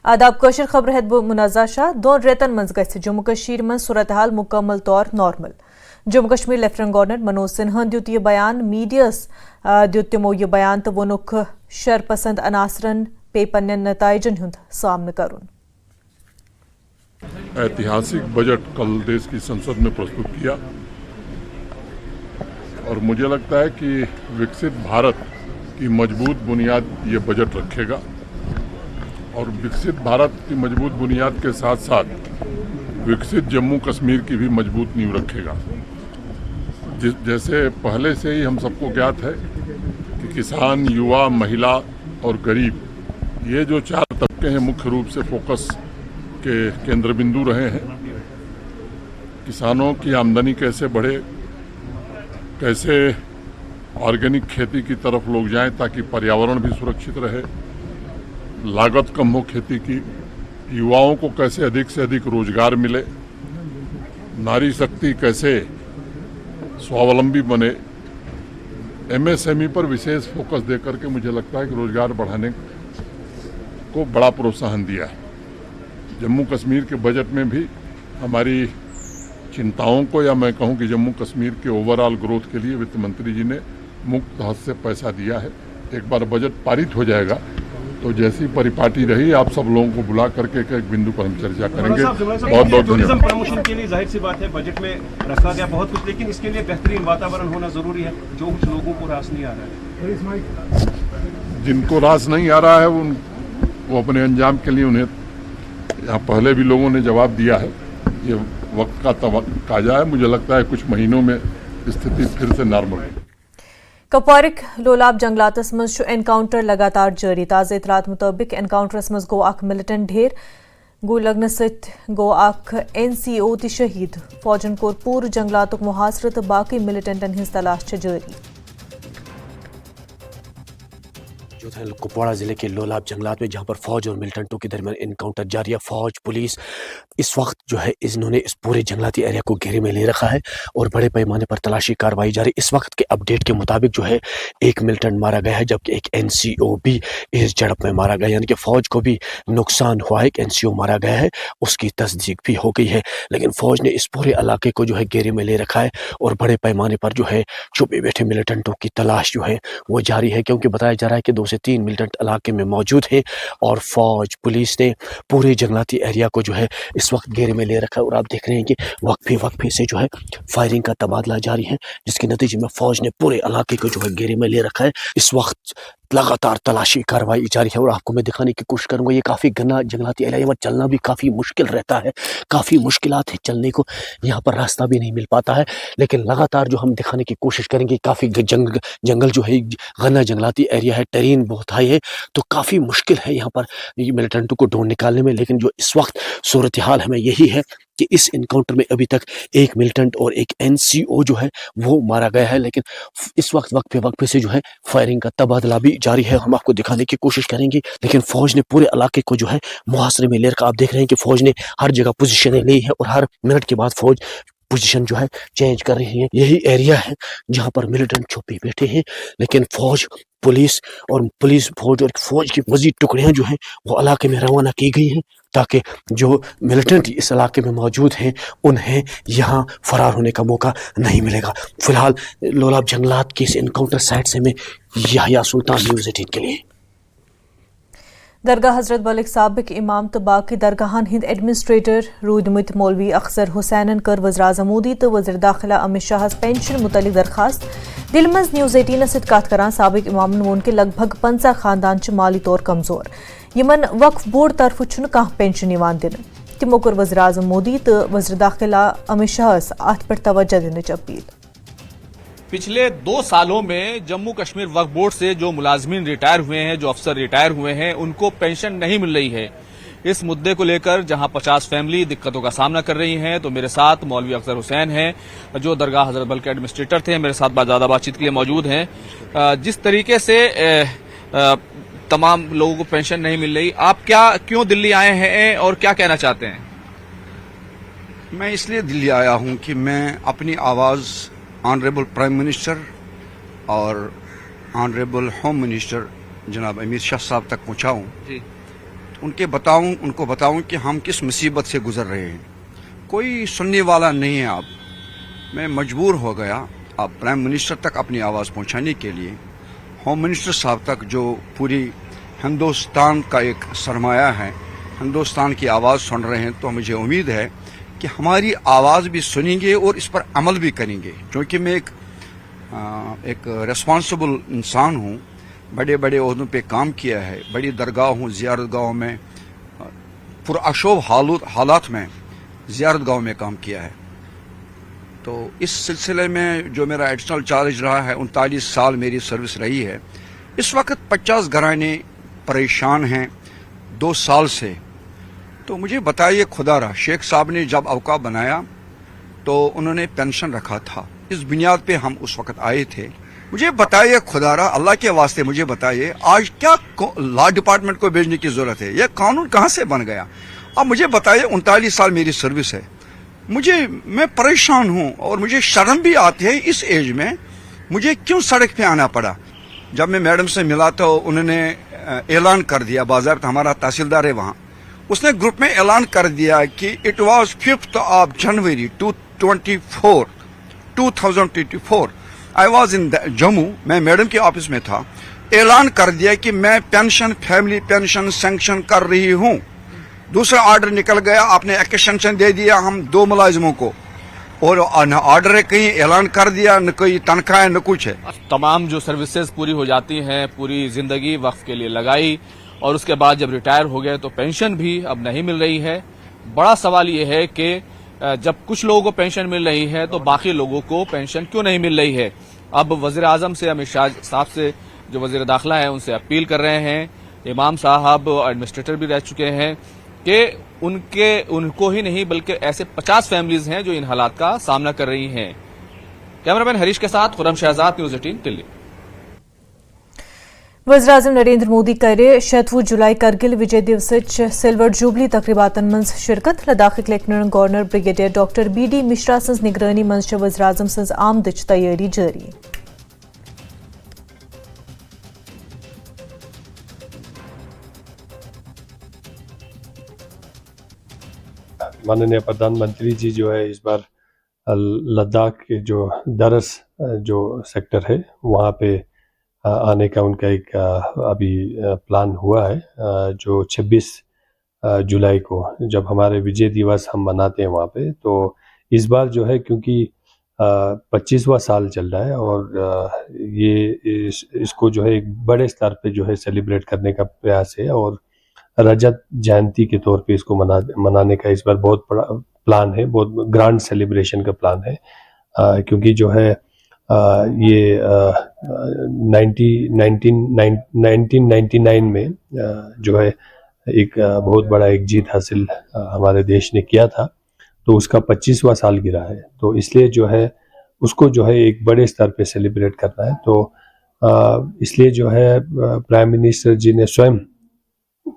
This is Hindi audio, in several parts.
आदाब कशर खबर हेद बो मुनाजा शाह दोन रेतन मंज गछ जम्मू कश्मीर में सूरत हाल मुकम्मल तौर normal. Jammu Kashmir lieutenant governor Manoj Sinha दियुत यह बयान मीडियस दियुत तिमो यह बयान तो वोनुख शर पसंद अनासरन पे पन्न नताइजन हुंद सामना करुन। ऐतिहासिक बजट कल देश की संसद में प्रस्तुत किया और मुझे लगता है कि विकसित भारत की मजबूत बुनियाद ये बजट रखेगा और विकसित भारत की मजबूत बुनियाद के साथ साथ विकसित जम्मू कश्मीर की भी मजबूत नींव रखेगा। जैसे पहले से ही हम सबको ज्ञात है कि किसान, युवा, महिला और गरीब ये जो चार तबके हैं मुख्य रूप से फोकस के केंद्र बिंदु रहे हैं। किसानों की आमदनी कैसे बढ़े, कैसे ऑर्गेनिक खेती की तरफ लोग जाएं ताकि पर्यावरण भी सुरक्षित रहे, लागत कम हो खेती की, युवाओं को कैसे अधिक से अधिक रोजगार मिले, नारी शक्ति कैसे स्वावलंबी बने, एमएसएमई पर विशेष फोकस देकर के मुझे लगता है कि रोजगार बढ़ाने को बड़ा प्रोत्साहन दिया है। जम्मू कश्मीर के बजट में भी हमारी चिंताओं को, या मैं कहूं कि जम्मू कश्मीर के ओवरऑल ग्रोथ के लिए वित्त मंत्री जी ने मुक्त हस्त से पैसा दिया है। एक बार बजट पारित हो जाएगा तो जैसी परिपाटी रही आप सब लोगों को बुला करके एक बिंदु पर हम चर्चा करेंगे। बहुत बहुत टूरिज्म प्रमोशन के लिए जाहिर सी बात है बजट में रखा गया बहुत कुछ, लेकिन इसके लिए बेहतरीन वातावरण होना जरूरी है जो कुछ लोगों को रास नहीं आ रहा है। जिनको रास नहीं आ रहा है वो अपने अंजाम के लिए उन्हें यहाँ पहले भी लोगों ने जवाब दिया है। ये वक्त का तकाजा है। मुझे लगता है कुछ महीनों में स्थिति फिर से नॉर्मल है। कपवारिक लोलाब जंगलातस मज एनकाउंटर लगातार जारी। ताज़ा इतलात मुताबिक एनकाउंटरस मज गो अख मिलिटेंट ढेर गो लगन सत गो अख NCO ति शहीद। फौजन कोर पूर जंगलातुक मुहासरत तो बाकी मिलिटेंटन हिंस तलाश जारी। कुपवाड़ा जिले के लोलाब जंगलात में जहां पर फौज और मिलिटेंटों के दरमियान एनकाउंटर जारी है। फौज पुलिस इस वक्त जो है इन्होंने इस पूरे जंगलाती एरिया को घेरे में ले रखा है और बड़े पैमाने पर तलाशी कार्रवाई जारी। इस वक्त के अपडेट के मुताबिक जो है एक मिलिटेंट मारा गया है जबकि एक NCO भी इस झड़प में मारा गया, यानी कि फौज को भी नुकसान हुआ है। एक NCO मारा गया है, उसकी तस्दीक भी हो गई है। लेकिन फौज ने इस पूरे इलाके को जो है घेरे में ले रखा है और बड़े पैमाने पर जो है छुपे बैठे मिलिटेंटों की तलाश जो है वो जारी है, क्योंकि बताया जा रहा है कि 2 से 3 मिलिटेंट इलाके में मौजूद हैं और फौज पुलिस ने पूरे जंगलाती एरिया को जो है इस वक्त घेरे में ले रखा है। और आप देख रहे हैं कि वक्फे से जो है फायरिंग का तबादला जारी है, जिसके नतीजे में फौज ने पूरे इलाके को जो है घेरे में ले रखा है। इस वक्त लगातार तलाशी कार्रवाई जारी है और आपको मैं दिखाने की कोशिश करूंगा। ये काफ़ी घना जंगलाती एरिया में चलना भी काफ़ी मुश्किल रहता है, काफ़ी मुश्किलात है चलने को, यहाँ पर रास्ता भी नहीं मिल पाता है। लेकिन लगातार जो हम दिखाने की कोशिश करेंगे, काफ़ी जंगल जो है घना जंगलाती एरिया है, टेरेन बहुत हाई है, तो काफ़ी मुश्किल है यहाँ पर मिलिटेंटों को ढूंढ निकालने में। लेकिन जो इस वक्त सूरत हाल हमें यही है कि इस इनकाउंटर में अभी तक एक मिलिटेंट और एक NCO जो है वो मारा गया है। लेकिन इस वक्त वक्फे से जो है फायरिंग का तबादला भी जारी है, हम आपको दिखाने की कोशिश करेंगे। लेकिन फौज ने पूरे इलाके को जो है मुहासरे में ले रखा। आप देख रहे हैं कि फौज ने हर जगह पोजीशनें ली है और हर मिनट के बाद फौज पोजीशन जो है चेंज कर रही है। यही एरिया है जहां पर मिलिटेंट छुपे बैठे हैं, लेकिन फौज फौज और फौज की मजीद टुकड़ियां जो हैं वो इलाके में रवाना की गई हैं ताकि जो मिलिटेंट इस इलाके में मौजूद हैं उन्हें यहाँ फरार होने का मौका नहीं मिलेगा। फिलहाल लोलाब जंगलात की इस इनकाउंटर साइट से मैं याहिया सुल्तान, न्यूज़ 18 के लिए। दरगाह हजरत बलिक साबिक इमाम तो बाकी दरगाहन हिंद एडमिनिस्ट्रेटर रूदमुत मौलवी अख्तर हुसैनन कर वज़ीर आज़म मोदी तो वज़ीर दाखिला अमित शाह पेंशन मुतलिक दरखास्त दिल मज न्यूज़ 18 सत कत करान। साबिक इमामन वोन के लगभग 50 खानदान माली तौर कमजोर, यमन वक्फ बोर्ड तरफ कह पेंशन दिन। तिमो कर वज़ीर आज़म मोदी तो वज़ीर दाखिला अमित शाह अत पर तवज्जो दिन अपील। पिछले 2 सालों में जम्मू कश्मीर वक्फ बोर्ड से जो मुलाजमीन रिटायर हुए हैं, जो अफसर रिटायर हुए हैं, उनको पेंशन नहीं मिल रही है। इस मुद्दे को लेकर जहां 50 फैमिली दिक्कतों का सामना कर रही हैं, तो मेरे साथ मौलवी अख्तर हुसैन हैं जो दरगाह हजरत बल के एडमिनिस्ट्रेटर थे, मेरे साथ ज़्यादा बातचीत के लिए मौजूद हैं। जिस तरीके से तमाम लोगों को पेंशन नहीं मिल रही, आप क्यों दिल्ली आए हैं और क्या कहना चाहते हैं? मैं इसलिए दिल्ली आया हूं कि मैं अपनी आवाज़ ऑनरेबल प्राइम मिनिस्टर और ऑनरेबल होम मिनिस्टर जनाब अमित शाह साहब तक पहुंचाऊं। उनको बताऊं कि हम किस मुसीबत से गुजर रहे हैं। कोई सुनने वाला नहीं है। अब मैं मजबूर हो गया अब प्राइम मिनिस्टर तक अपनी आवाज़ पहुंचाने के लिए, होम मिनिस्टर साहब तक, जो पूरी हिंदुस्तान का एक सरमाया है, हिंदुस्तान की आवाज़ सुन रहे हैं। तो मुझे उम्मीद है कि हमारी आवाज़ भी सुनेंगे और इस पर अमल भी करेंगे, क्योंकि मैं एक रिस्पॉन्सिबल इंसान हूँ। बड़े बड़े ओहदों पे काम किया है, बड़ी दरगाह हूँ, ज़ियारत गाहों में, पुरअशोब हालात में ज़ियारत गाहों में काम किया है। तो इस सिलसिले में जो मेरा एडिशनल चार्ज रहा है, 39 साल मेरी सर्विस रही है। इस वक्त 50 घराने परेशान हैं 2 साल से। तो मुझे बताइए खुदारा, शेख साहब ने जब अवकाफ बनाया तो उन्होंने पेंशन रखा था, इस बुनियाद पे हम उस वक्त आए थे। मुझे बताइए खुदारा, अल्लाह के वास्ते मुझे बताइए, आज क्या लॉ डिपार्टमेंट को भेजने की जरूरत है? यह कानून कहाँ से बन गया? अब मुझे बताइए, 39 साल मेरी सर्विस है, मैं परेशान हूँ और मुझे शर्म भी आती है इस एज में मुझे क्यों सड़क पे आना पड़ा। जब मैं मैडम से मिला तो उन्होंने ऐलान कर दिया, बाज़ाब्ता हमारा तहसीलदार है वहाँ, उसने ग्रुप में ऐलान कर दिया कि it was 5 January 2024 I was in Jammu, मैं मैडम के ऑफिस में था। ऐलान कर दिया कि मैं पेंशन, फैमिली पेंशन सैंक्शन कर रही हूँ। दूसरा ऑर्डर निकल गया, आपने एक्सटेंशन दे दिया हम 2 मुलाजिमों को, और न ऑर्डर है कहीं ऐलान कर दिया, न कोई तनख्वाह है न कुछ है। तमाम जो सर्विसेज पूरी हो जाती हैं, पूरी जिंदगी वक्फ के लिए लगाई, और उसके बाद जब रिटायर हो गए तो पेंशन भी अब नहीं मिल रही है। बड़ा सवाल ये है कि जब कुछ लोगों को पेंशन मिल रही है तो बाकी लोगों को पेंशन क्यों नहीं मिल रही है। अब वजीर आजम से, अमित शाह साहब से, जो वजीर दाखिला है, उनसे अपील कर रहे हैं। इमाम साहब एडमिनिस्ट्रेटर भी रह चुके हैं कि उनको ही नहीं बल्कि ऐसे 50 फैमिलीज हैं जो इन हालात का सामना कर रही हैं। कैमरामैन हरीश के साथ खुर्रम शहजाद, न्यूज़ 18 दिल्ली। वज़ीर-ए-आज़म नरेंद्र मोदी करे 6 जुलाई करगिल विजय दिवस सिल्वर जुबली तकरीबातन मज शिरकत। Ladakh lieutenant governor brigadier doctor BD Mishra सन्ज निगरानी मज वज़ीर-ए-आज़म सन्ज आमदच तैयारी जारी। माननीय प्रधानमंत्री जी जो है इस बार लद्दाख के जो दरस जो सेक्टर है वहाँ पे आने का उनका एक अभी प्लान हुआ है। जो 26 जुलाई को जब हमारे विजय दिवस हम मनाते हैं वहाँ पे, तो इस बार जो है क्योंकि 25वां साल चल रहा है और ये इसको जो है एक बड़े स्तर पे जो है सेलिब्रेट करने का प्रयास है, और रजत जयंती के तौर पे इसको मनाने का इस बार बहुत बड़ा प्लान है, बहुत ग्रांड सेलिब्रेशन का प्लान है। क्योंकि जो है ये 1999 में जो है एक बहुत बड़ा एक जीत हासिल हमारे देश ने किया था, तो उसका 25वां साल गिरा है। तो इसलिए जो है उसको जो है एक बड़े स्तर पे सेलिब्रेट करना है। तो इसलिए जो है प्राइम मिनिस्टर जी ने स्वयं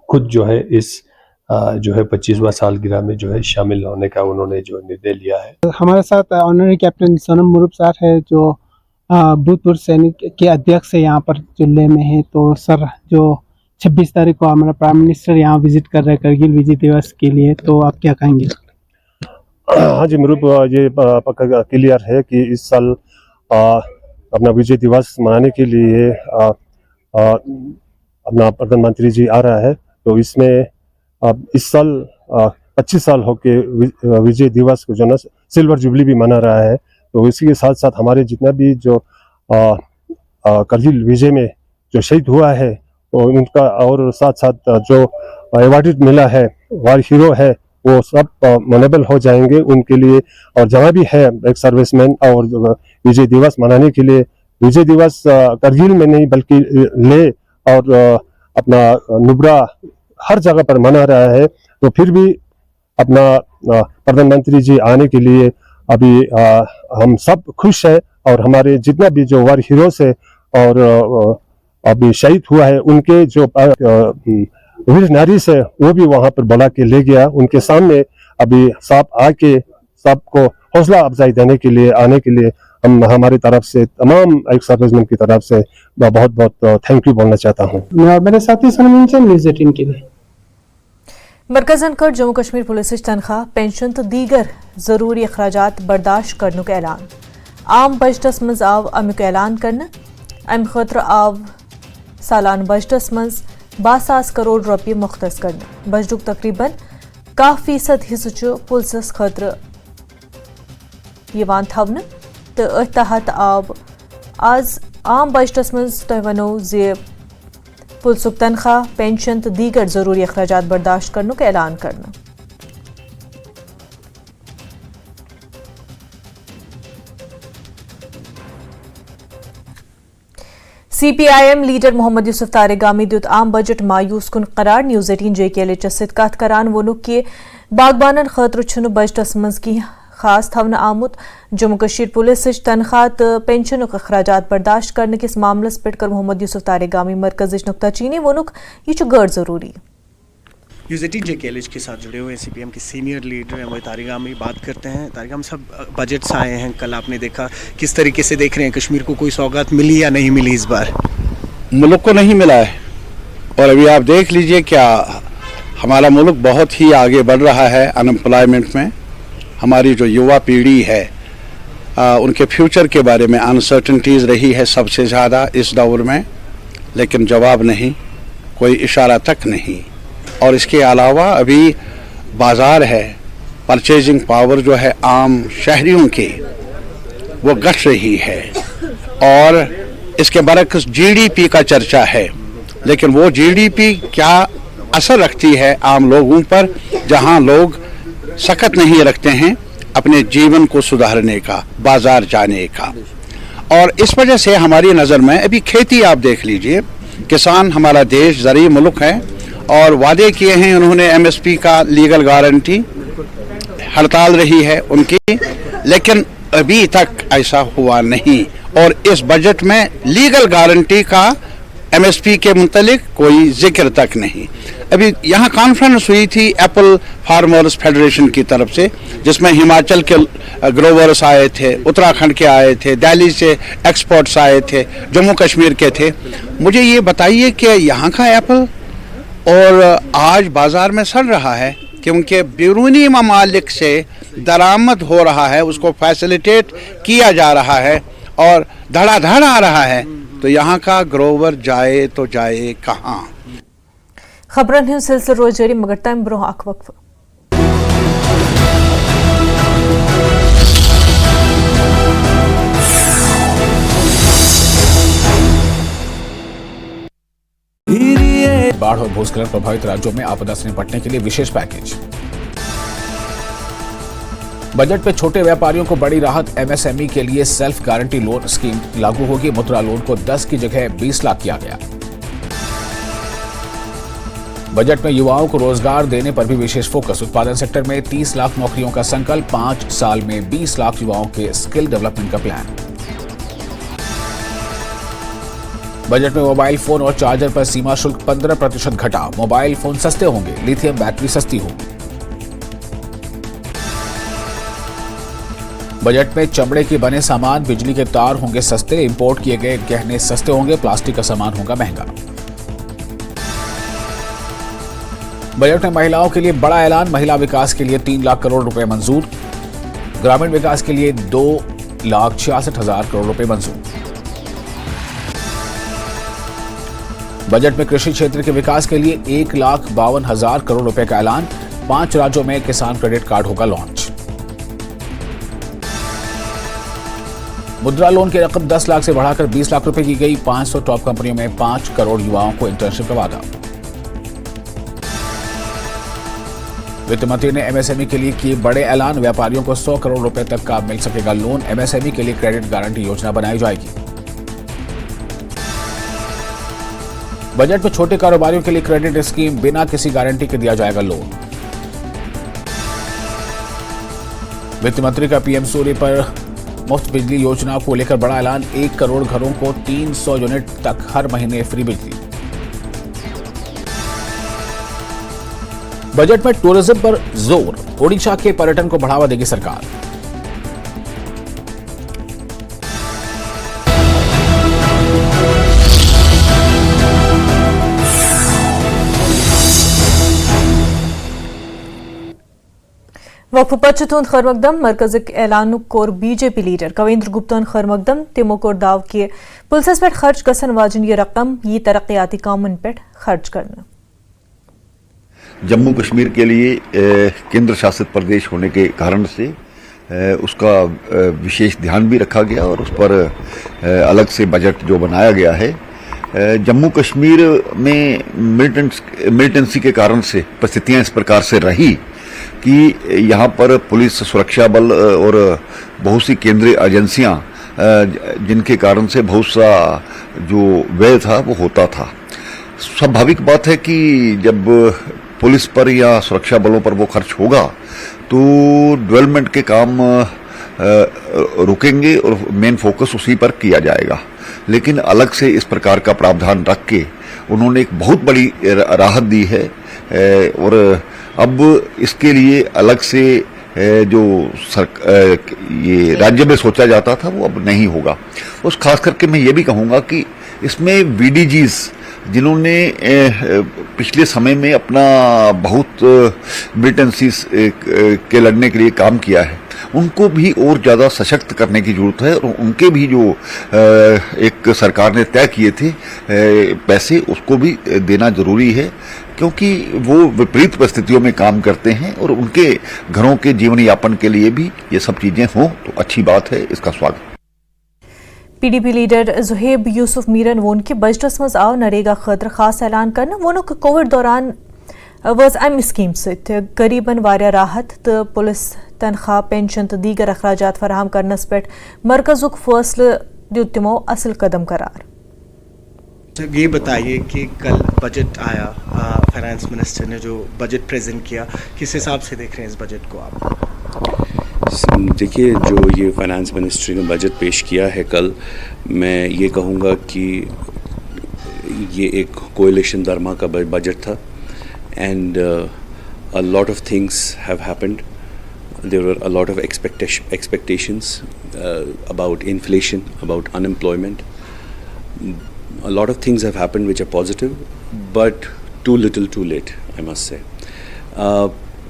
खुद जो है इस जो है 25वां सालगिरह में जो है शामिल होने का उन्होंने जो निर्णय लिया है। हमारे साथ honorary captain Sonam Murup sir है, जो भूतपूर्व सैनिक के अध्यक्ष है यहाँ पर जिले में है। तो सर, जो 26 तारीख को हमारा प्राइम मिनिस्टर यहाँ विजिट कर रहे हैं करगिल विजय दिवस के लिए, तो आप क्या कहेंगे? हाँ जी मुरुप, ये पक्का क्लियर है कि इस साल अपना विजय दिवस मनाने के लिए अपना प्रधानमंत्री जी आ रहा है। तो इसमें अब इस साल 25 साल होके विजय दिवस को जो ना सिल्वर जुबली भी मना रहा है। तो इसी के साथ साथ हमारे जितना भी जो करगिल विजय में जो शहीद हुआ है तो उनका, और साथ साथ जो अवार्ड मिला है, वार हीरो है, वो सब मनेबल हो जाएंगे उनके लिए। और जहाँ भी है एक सर्विसमैन और विजय दिवस मनाने के लिए, विजय दिवस करगिल में नहीं बल्कि ले और अपना नुब्रा हर जगह पर मना रहा है। तो फिर भी अपना प्रधानमंत्री जी आने के लिए अभी हम सब खुश है, और हमारे जितना भी जो वार हीरोज है और अभी शहीद हुआ है उनके जो वीर नारी से वो भी वहां पर बुला के ले गया। उनके सामने अभी सब आके सबको हौसला अफजाई देने के लिए, आने के लिए हम हमारी तरफ से तमाम एक सर्विसमैन की तरफ से बहुत बहुत थैंक यू बोलना चाहता हूँ। मैं और मेरे साथी न्यूज़ 18 के लिए। मरकजन कर जम्मू कश्मीर पुलिस तनख्वाह पेंशन तो दीगर जरूरी अखराजात बर्दाश्त करने ऐलान आम बजटस मज आव अमुक ऐलान करने अम खतर आव सालान बजटस मज 12,000 करोड़ रुपये मुख्तस करने बजटुक तकरीबन 1% हिस्सु पुलिस खतर थवन तो अथ तहत आव आज आम बजटस मज तुह वनो जे पुलिसुक तनख्वाह पेंशन तो दीगर जरूरी अखराजात बर्दाश्त करने ऐलान करना CPIM लीडर मोहम्मद यूसुफ तारेगामी दियुत आम बजट मायूस कुन करार न्यूज़ 18 JKL सत कत करान वोनुक कि बागबानन खतर छुन बजटस मज की खास थवन आमुत जम्मू कश्मीर पुलिस तनख्वाह तो पेंशनुक अखराजात बर्दाश्त करने किस मामलस पे कर मोहम्मद यूसुफ तारेगामी मरकज़ नुक्ताचीनी वोनुक यह गैर जरूरी न्यूज़ 18 JKL के साथ जुड़े हुए CPM के सीनियर लीडर हैं वो तारेगामी बात करते हैं। तारेगामी साहब बजट्स आए हैं, कल आपने देखा, किस तरीके से देख रहे हैं कश्मीर को कोई सौगात मिली या नहीं मिली इस बार? मुल्क को नहीं मिला है और अभी आप देख लीजिए क्या हमारा मुल्क बहुत ही आगे बढ़ रहा है अनएम्प्लॉयमेंट में। हमारी जो युवा पीढ़ी है उनके फ्यूचर के बारे में अनसर्टनिटीज़ रही है सबसे ज़्यादा इस दौर में, लेकिन जवाब नहीं, कोई इशारा तक नहीं। और इसके अलावा अभी बाज़ार है, परचेजिंग पावर जो है आम शहरियों की वो घट रही है और इसके बरक्स GDP का चर्चा है, लेकिन वो GDP क्या असर रखती है आम लोगों पर जहां लोग सकत नहीं रखते हैं अपने जीवन को सुधारने का, बाजार जाने का। और इस वजह से हमारी नज़र में अभी खेती आप देख लीजिए, किसान हमारा देश ज़रूरी मुल्क है और वादे किए हैं उन्होंने MSP का लीगल गारंटी, हड़ताल रही है उनकी, लेकिन अभी तक ऐसा हुआ नहीं। और इस बजट में लीगल गारंटी का MSP के मुतलिक कोई जिक्र तक नहीं। अभी यहाँ कॉन्फ्रेंस हुई थी एप्पल फार्मर्स फेडरेशन की तरफ से, जिसमें हिमाचल के ग्रोवर्स आए थे, उत्तराखंड के आए थे, दिल्ली से एक्सपर्ट्स आए थे, जम्मू कश्मीर के थे। मुझे ये बताइए कि यहाँ का एप्पल और आज बाज़ार में सड़ रहा है क्योंकि बैरूनी ममालिक से दरामद हो रहा है, उसको फैसिलिटेट किया जा रहा है और धड़ाधड़ आ रहा है, तो यहाँ का ग्रोवर जाए तो जाए कहाँ। खबरन हूं सिलसिला रोज जारी मगर तम ब्रोह अख वक्फ। बाढ़ और भूस्खलन प्रभावित राज्यों में आपदा से निपटने के लिए विशेष पैकेज। बजट में छोटे व्यापारियों को बड़ी राहत, MSME के लिए सेल्फ गारंटी लोन स्कीम लागू होगी। मुद्रा लोन को 10 की जगह 20 लाख किया गया। बजट में युवाओं को रोजगार देने पर भी विशेष फोकस। उत्पादन सेक्टर में 30 लाख नौकरियों का संकल्प, 5 साल में 20 लाख युवाओं के स्किल डेवलपमेंट का प्लान। बजट में मोबाइल फोन और चार्जर पर सीमा शुल्क 15% घटा। मोबाइल फोन सस्ते होंगे, लिथियम बैटरी सस्ती होगी। बजट में चमड़े के बने सामान, बिजली के तार होंगे सस्ते, इंपोर्ट किए गए गहने सस्ते होंगे, प्लास्टिक का सामान होगा महंगा। बजट में महिलाओं के लिए बड़ा ऐलान, महिला विकास के लिए 3 लाख करोड़ रुपए मंजूर। ग्रामीण विकास के लिए 2,66,000 करोड़ रुपए मंजूर। बजट में कृषि क्षेत्र के विकास के लिए 1,52,000 करोड़ रुपए का ऐलान। 5 राज्यों में किसान क्रेडिट कार्ड होगा लॉन्च। मुद्रा लोन की रकम 10 लाख से बढ़ाकर 20 लाख रुपए की गई। 500 टॉप कंपनियों में 5 करोड़ युवाओं को इंटर्नशिप का वादा। वित्त मंत्री ने MSME के लिए किए बड़े ऐलान। व्यापारियों को 100 करोड़ रुपए तक का मिल सकेगा लोन। MSME के लिए क्रेडिट गारंटी योजना बनाई जाएगी। बजट में छोटे कारोबारियों के लिए क्रेडिट स्कीम, बिना किसी गारंटी के दिया जाएगा लोन। वित्त मंत्री का PM सूर्य पर मुफ्त बिजली योजना को लेकर बड़ा ऐलान। 1 करोड़ घरों को 300 यूनिट तक हर महीने फ्री बिजली। बजट में टूरिज्म पर जोर, ओडिशा के पर्यटन को बढ़ावा देगी सरकार। वक्फ पच तुंद खैर मकदम मरकज़ ऐलान core BJP leader Kavendra Gupta खैर मकदम तिमो कोर दाव के पुलिस पे खर्च गसन वाजन ये रकम ये तरक्याती कामन पे खर्च करना। जम्मू कश्मीर के लिए केंद्र शासित प्रदेश होने के कारण से उसका विशेष ध्यान भी रखा गया और उस पर अलग से बजट जो बनाया गया है। जम्मू कश्मीर में मिलिटेंसी के कारण से परिस्थितियां इस प्रकार से रही कि यहाँ पर पुलिस, सुरक्षा बल और बहुत सी केंद्रीय एजेंसियां जिनके कारण से बहुत सा जो व्यय था वो होता था। स्वाभाविक बात है कि जब पुलिस पर या सुरक्षा बलों पर वो खर्च होगा तो डेवलपमेंट के काम रुकेंगे और मेन फोकस उसी पर किया जाएगा। लेकिन अलग से इस प्रकार का प्रावधान रख के उन्होंने एक बहुत बड़ी राहत दी है और अब इसके लिए अलग से जो ये राज्य में सोचा जाता था वो अब नहीं होगा। उस खास करके मैं ये भी कहूँगा कि इसमें वीडीजीज जिन्होंने पिछले समय में अपना बहुत मिलिटेंसी के लड़ने के लिए काम किया है उनको भी और ज़्यादा सशक्त करने की जरूरत है और उनके भी जो एक सरकार ने तय किए थे पैसे उसको भी देना जरूरी है क्योंकि वो विपरीत परिस्थितियों में काम करते हैं और उनके घरों के जीवन यापन के लिए भी ये सब चीज़ें हों तो अच्छी बात है, इसका स्वागत। PDP लीडर ज़ुहैब यूसुफ मीरन वोन कि बजटस मज आव नरेगा खतर खास ऐलान करना वोनो कि कोविड दौरान वज अम स्कीम सत गरीबन वारिया राहत तो पुलिस तनख्वाह पेंशन तो दीगर अखराजात फराहम करनस पे मरकजुक फैसले दियुत तिमो असल कदम करार। ये बताइए कि कल बजट आया, फाइनेंस मिनिस्टर ने जो बजट प्रेजेंट किया, किस हिसाब से देख रहे हैं इस बजट को आप? देखिए, जो ये फाइनेंस मिनिस्ट्री ने बजट पेश किया है कल, मैं ये कहूँगा कि ये एक कोएलिशन दरमा का बजट था and a lot of things have happened. There were a lot of expectations about inflation, about unemployment. A lot of things have happened which are positive, but too little too late, I must say.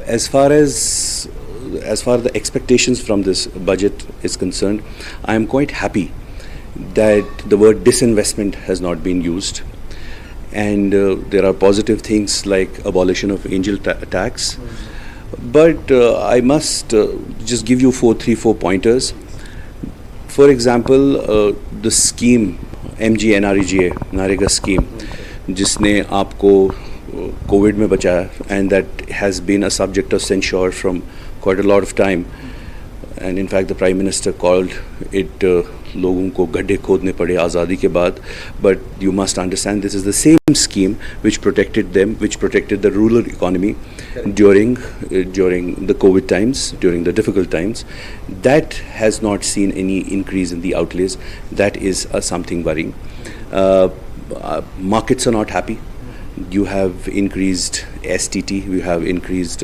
As far the expectations from this budget is concerned, I am quite happy that the word disinvestment has not been used. And there are positive things like abolition of angel tax. But I must just give you four pointers. For example, the scheme MGNREGA, NREGA scheme, जिसने आपको कोविड में बचाया, and that has been a subject of censure from quite a lot of time. And in fact, the Prime Minister called it लोगों को गड्ढे खोदने पड़े आज़ादी के बाद. But you must understand, this is the same scheme which protected them, which protected the rural economy during the COVID times, during the difficult times. That has not seen any increase in the outlays. That is something worrying. Markets are not happy. You have increased STT, you have increased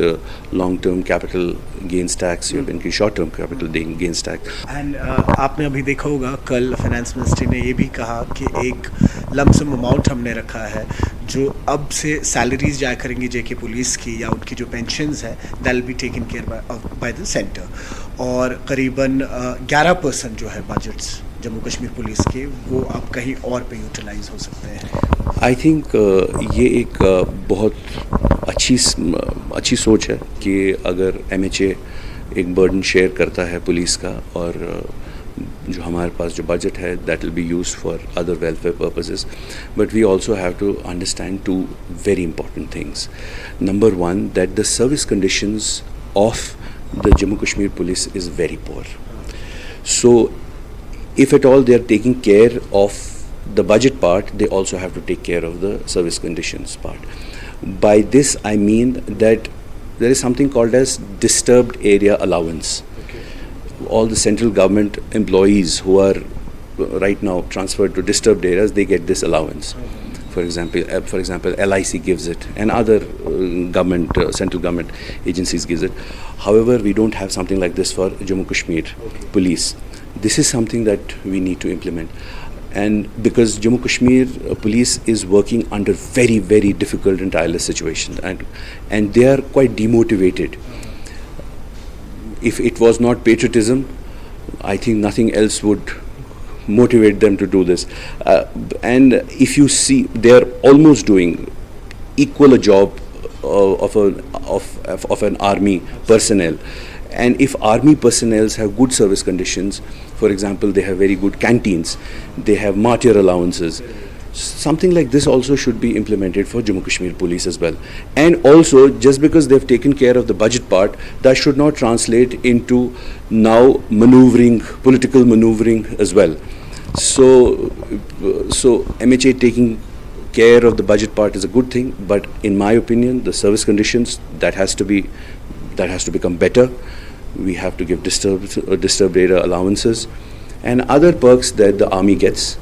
long-term capital gains tax, you have increased short-term capital gains tax. And आपने अभी देखा होगा कल फाइनेंस मिनिस्ट्री ने ये भी कहा कि एक लमसम अमाउंट हमने रखा है जो अब से सैलरीज जाया करेंगी जेके पुलिस की या उनकी जो पेंशन्स है that will be taken care by the centre और करीबन 11% जो है बजट्स जम्मू कश्मीर पुलिस के वो अब कहीं और पे यूटिलाइज हो सकते हैं। आई थिंक ये एक बहुत अच्छी सोच है कि अगर MHA एक बर्डन शेयर करता है पुलिस का और जो हमारे पास जो बजट है that will be used for other welfare purposes, but we also have to understand two very important things. Number one, that the service conditions of the Jammu Kashmir police is very poor. So if at all they are taking care of the budget part, they also have to take care of the service conditions part. By this I mean that there is something called as disturbed area allowance. All the central government employees who are right now transferred to disturbed areas, they get this allowance. For example, LIC gives it, and other central government agencies gives it. However, we don't have something like this for Jammu Kashmir police. This is something that we need to implement, and because Jammu Kashmir police is working under very, very difficult and tireless situations, and they are quite demotivated. if it was not patriotism, I think nothing else would motivate them to do this. And if you see, they are almost doing equal a job of an army personnel. And if army personnel have good service conditions, for example, they have very good canteens, they have martyr allowances, something like this also should be implemented for Jammu Kashmir Police as well. And also, just because they've taken care of the budget part, that should not translate into now maneuvering, political maneuvering as well. So MHA taking care of the budget part is a good thing, but in my opinion, the service conditions that has to become better. We have to give disturbed area allowances and other perks that the army gets.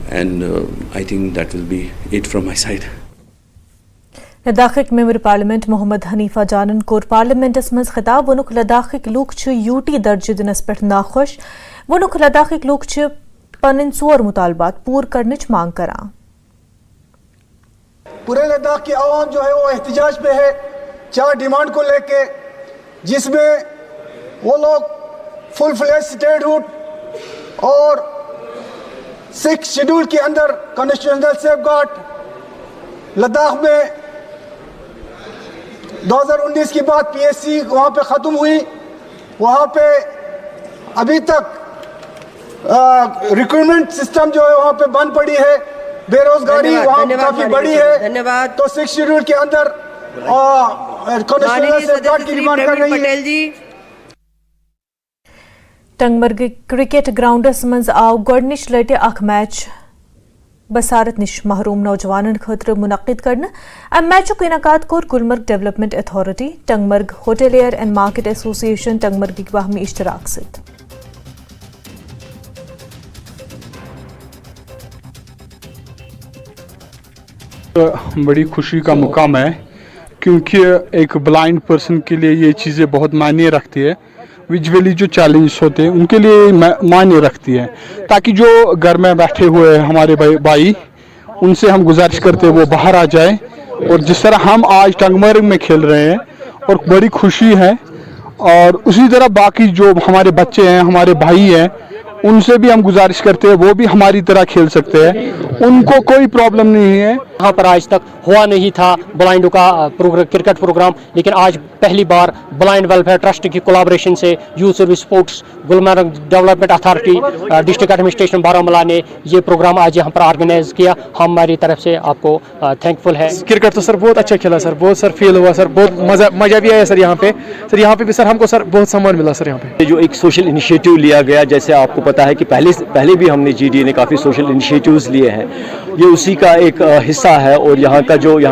And I think that will be it from my side. Ladakh member parliament Mohammad Hanifa जानन कोर पार्लियामेंटस मज खिताब वनुक लद्दाख लूक यूटी दर्जे दिनस पे नाखुश वनुक लद्दाख लूक पन सोर मुतालबात पूर करने मांग करा। पूरे लद्दाख की आवाम जो है वो एहतजाज पे है 4 डिमांड को लेके, जिसमें वो लोग फुल फ्लेज स्टेटहुड और 6 शेड्यूल के अंदर कॉन्स्टिट्यूशनल सेफगार्ड, लद्दाख में 2019 के बाद PSC वहाँ पे ख़त्म हुई, वहाँ पे अभी तक रिक्रूटमेंट सिस्टम जो है वहाँ पे बंद पड़ी है, बेरोजगारी वहाँ काफ़ी बड़ी है। धन्यवाद। तो 6 शेड्यूल के अंदर कॉन्स्टिट्यूशनल सेफगार्ड की डिमांड कर रही है। टंगमर्ग क्रिकेट ग्राउंडस मज आव गोडनिश लटे अख मैच बसारत निश महरूम नौजवानन खतर मुनक्किद करना। अम मैचुक इनकाद कोर Gulmarg development authority, Tangmarg hotelier and market association Tangmarg की बाहमी इश्तराक से। बड़ी खुशी का मुकाम है, क्योंकि एक ब्लाइंड पर्सन के लिए ये चीज़ें बहुत मायने रखती है। विजुअली जो चैलेंज होते हैं उनके लिए मायने रखती है, ताकि जो घर में बैठे हुए हमारे भाई उनसे हम गुजारिश करते हैं वो बाहर आ जाए। और जिस तरह हम आज टंगमर्ग में खेल रहे हैं और बड़ी खुशी है, और उसी तरह बाकी जो हमारे बच्चे हैं, हमारे भाई हैं, उनसे भी हम गुजारिश करते हैं वो भी हमारी तरह खेल सकते हैं, उनको कोई प्रॉब्लम नहीं है। यहाँ पर आज तक हुआ नहीं था ब्लाइंडों का क्रिकेट प्रोग्राम, लेकिन आज पहली बार ब्लाइंड वेलफेयर ट्रस्ट की कोलैबोरेशन से youth service sports, Gulmarg development authority, district administration Baramulla ने ये प्रोग्राम आज यहाँ पर ऑर्गेनाइज किया। हमारी तरफ से आपको थैंकफुल है। क्रिकेट तो सर बहुत अच्छा खेला सर, बहुत सर फील हुआ सर, बहुत मजा भी आया सर। यहाँ पे भी सर हमको सर बहुत सम्मान मिला सर। यहाँ पे जो एक सोशल इनिशिएटिव लिया गया, जैसे आपको पता है कि पहले भी हमने GDA ने काफ़ी सोशल इनिशिएटिव्स लिए हैं, ये उसी का एक हिस्सा है। और यहाँ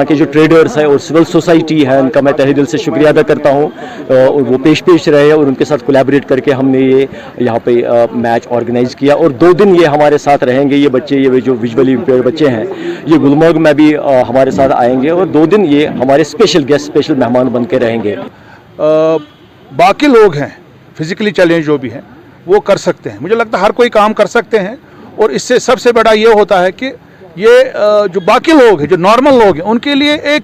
के जो ट्रेडर्स हैं और सिविल सोसाइटी है, उनका मैं तहे दिल से शुक्रिया अदा करता हूँ। और वो पेश रहे और उनके साथ कोलैबोरेट करके हमने ये यहाँ पे मैच ऑर्गेनाइज किया। और 2 दिन ये हमारे साथ रहेंगे। ये बच्चे, ये जो विजुअली इम्पेयर्ड बच्चे हैं, ये गुलमर्ग में भी हमारे साथ आएंगे और 2 दिन ये हमारे स्पेशल गेस्ट, स्पेशल मेहमान बन के रहेंगे। बाकी लोग हैं फिजिकली चैलेंज जो भी हैं वो कर सकते हैं, मुझे लगता है हर कोई काम कर सकते हैं। और इससे सबसे बड़ा ये होता है कि ये जो बाकी लोग हैं, जो नॉर्मल लोग हैं, उनके लिए एक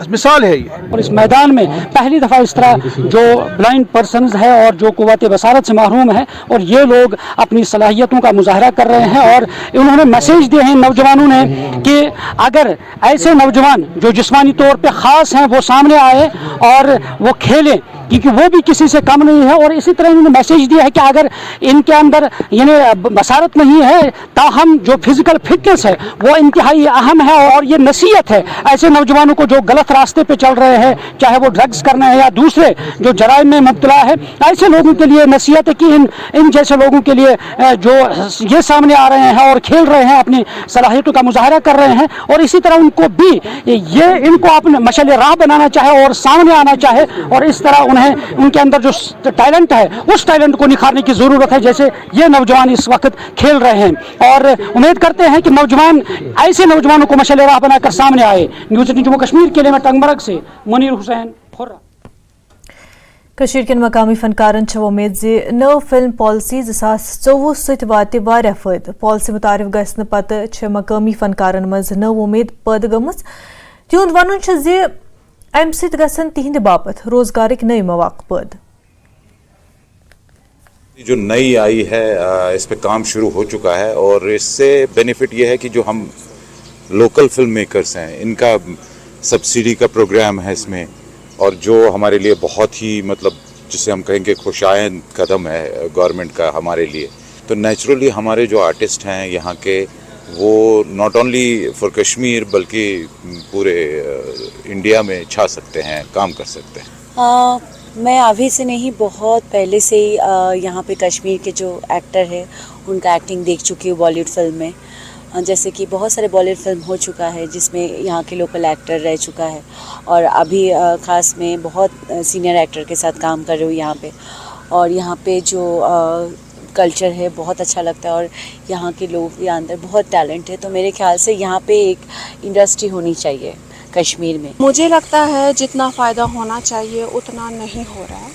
मिसाल है ये। और इस मैदान में पहली दफ़ा इस तरह जो ब्लाइंड पर्सन्स है और जो कुव्वत बसारत से महरूम है, और ये लोग अपनी सलाहियतों का मुजाहरा कर रहे हैं। और उन्होंने मैसेज दिए हैं नौजवानों ने कि अगर ऐसे नौजवान जो जिस्मानी तौर पे ख़ास हैं वो सामने आए और वो खेलें, क्योंकि वो भी किसी से कम नहीं है। और इसी तरह इन्होंने मैसेज दिया है कि अगर इनके अंदर यानी बसारत नहीं है, ताहम जो फिजिकल फिटनेस है वो इंतहाई अहम है। और ये नसीहत है ऐसे नौजवानों को जो गलत रास्ते पे चल रहे हैं, चाहे वो ड्रग्स करना है या दूसरे जो जराइम में मुब्तला है, ऐसे लोगों के लिए नसीहत है कि इन जैसे लोगों के लिए जो ये सामने आ रहे हैं और खेल रहे हैं, अपनी सलाहियतों का मुजाहरा कर रहे हैं, और इसी तरह उनको भी इनको अपने मशाल राह बनाना चाहे और सामने आना चाहे। और इस तरह उन्हें उनके अंदर जो टैलेंट है उस टैलेंट को निखारने की ज़रूरत है, जैसे ये नौजवान इस वक्त खेल रहे हैं। और उम्मीद करते हैं कि नौजवान ऐसे नौजवानों को मशाल राह बनाकर सामने आए। न्यूज़ 18 जम्मू कश्मीर के लिए मैं टंगमर्ग से मुनीर हुसैन खुर्रा। कशीर के मकामी फनकारन उम्मीद जे नव फिल्म पॉलिसी 2024 सत वात वारिया फायदे। पॉलिसी मुतारिफ गस्न पते मकामी फनकारन मज नव उम्मीद पैदा गमज। तिहुंद वनुन जे अमि सत गसन तिहिंद बापत रोजगारिक नई मौका पैदा। जो नई आई है इस पे काम शुरू हो चुका है और इससे बेनिफिट ये है कि जो हम लोकल फिल्म मेकर्स हैं इनका सब्सिडी का प्रोग्राम है इसमें, और जो हमारे लिए बहुत ही मतलब जिसे हम कहेंगे खुशायन कदम है गवर्नमेंट का हमारे लिए। तो नेचुरली हमारे जो आर्टिस्ट हैं यहाँ के वो नॉट ओनली फॉर कश्मीर बल्कि पूरे इंडिया में छा सकते हैं, काम कर सकते हैं। मैं अभी से नहीं, बहुत पहले से ही यहाँ पे कश्मीर के जो एक्टर है उनका एक्टिंग देख चुकी हूँ बॉलीवुड फिल्म में। जैसे कि बहुत सारे बॉलीवुड फिल्म हो चुका है जिसमें यहाँ के लोकल एक्टर रह चुका है, और अभी ख़ास में बहुत सीनियर एक्टर के साथ काम कर रही हूँ यहाँ पे। और यहाँ पे जो कल्चर है बहुत अच्छा लगता है और यहाँ के लोग के अंदर बहुत टैलेंट है। तो मेरे ख्याल से यहाँ पे एक इंडस्ट्री होनी चाहिए कश्मीर में। मुझे लगता है जितना फ़ायदा होना चाहिए उतना नहीं हो रहा है,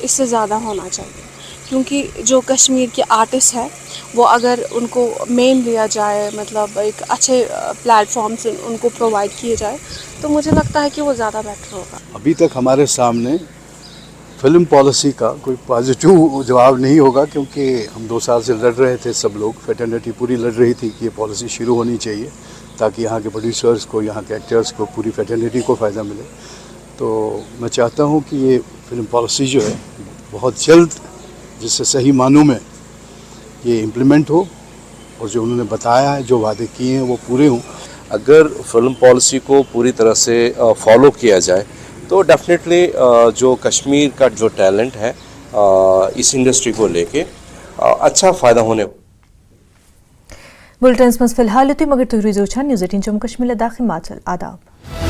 इससे ज़्यादा होना चाहिए, क्योंकि जो कश्मीर के आर्टिस्ट हैं वो अगर उनको मेन लिया जाए, मतलब एक अच्छे प्लेटफॉर्म से उनको प्रोवाइड किए जाए, तो मुझे लगता है कि वो ज़्यादा बेटर होगा। अभी तक हमारे सामने फिल्म पॉलिसी का कोई पॉजिटिव जवाब नहीं होगा, क्योंकि हम 2 साल से लड़ रहे थे, सब लोग फेटर्निटी पूरी लड़ रही थी कि ये पॉलिसी शुरू होनी चाहिए ताकि यहाँ के प्रोड्यूसर्स को, यहाँ के एक्टर्स को, पूरी फेटर्निटी को फ़ायदा मिले। तो मैं चाहता हूँ कि ये फिल्म पॉलिसी जो है बहुत जल्द, जिससे सही मानों में ये इम्प्लीमेंट हो और जो उन्होंने बताया है, जो वादे किए हैं वो पूरे हों। अगर फिल्म पॉलिसी को पूरी तरह से फॉलो किया जाए तो डेफिनेटली जो कश्मीर का जो टैलेंट है इस इंडस्ट्री को लेके अच्छा फ़ायदा होने। बुलेटिन में फिलहाल मगर तुम न्यूज़ 18 जम्मू कश्मीर लद्दाख हिमाचल आदाब।